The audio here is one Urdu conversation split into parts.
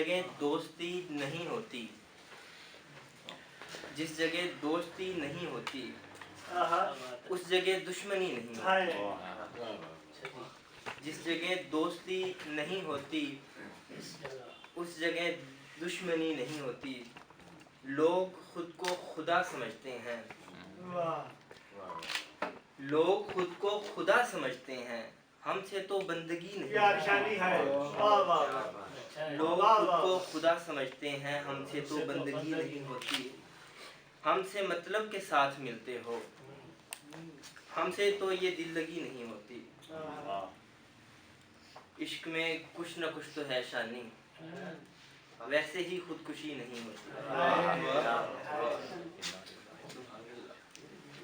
جگہ دوستی نہیں ہوتی، جس جگہ دوستی نہیں ہوتی اس جگہ دشمنی نہیں ہوتی، جس جگہ دوستی نہیں ہوتی اس جگہ دشمنی نہیں ہوتی۔ لوگ خود کو خدا سمجھتے ہیں، لوگ خود کو خدا سمجھتے ہیں، ہم سے تو بندگی نہیں ہوتی۔ لوگ خود کو خدا سمجھتے ہیں، ہم سے تو بندگی نہیں ہوتی۔ ہم سے مطلب کے ساتھ ملتے ہو، ہم سے تو یہ دل لگی نہیں ہوتی۔ عشق میں کچھ نہ کچھ تو ہے شانی، ویسے ہی خودکشی نہیں ہوتی۔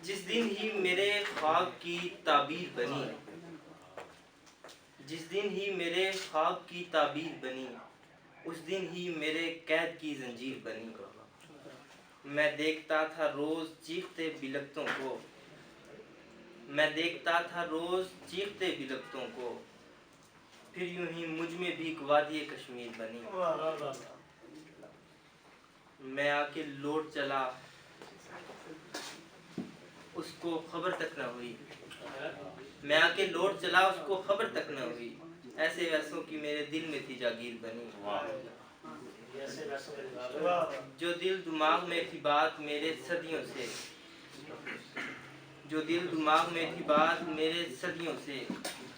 جس دن ہی میرے خواب کی تعبیر بنی، جس دن ہی میرے خواب کی تعبیر بنی، اس دن ہی میرے قید کی زنجیر بنی۔ میں دیکھتا تھا روز چیختے بلکتوں کو، میں دیکھتا تھا روز چیختے بلکتوں کو، پھر یوں ہی مجھ میں بھی ایک وادی کشمیر بنی۔ میں آ کے لوٹ چلا، اس کو خبر تک نہ ہوئی، میں آ کے لوٹ چلا اس کو خبر تک نہ ہوئی، ایسے ویسوں کی میرے دل میں تھی جاگیر بنی۔ جو دل دماغ میں تھی بات میرے صدیوں سے، جو دل دماغ میں تھی بات میرے صدیوں سے،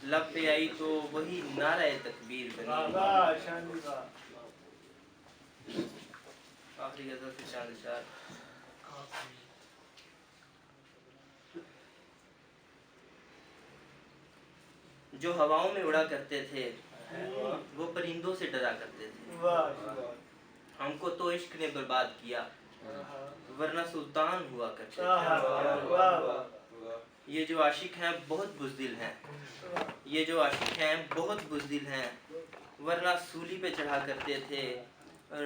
لب پہ آئی تو وہی نعرہ تکبیر بنی۔ آخری غزل سے چاند اشار۔ جو ہواؤں میں اڑا کرتے تھے وہ پرندوں سے ڈرا کرتے تھے، ہم کو تو عشق نے برباد کیا ورنہ سلطان ہوا کرتے تھے۔ یہ جو عاشق ہیں بہت بزدل ہیں، یہ جو عاشق ہیں بہت بزدل ہیں، ورنہ سولی پہ چڑھا کرتے تھے۔ اور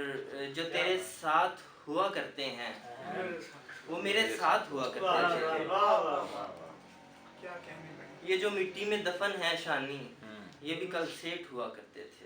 جو تیرے ساتھ ہوا کرتے ہیں وہ میرے ساتھ ہوا کرتے تھے۔ یہ جو مٹی میں دفن ہے شانی، یہ بھی کل سیٹ ہوا کرتے تھے۔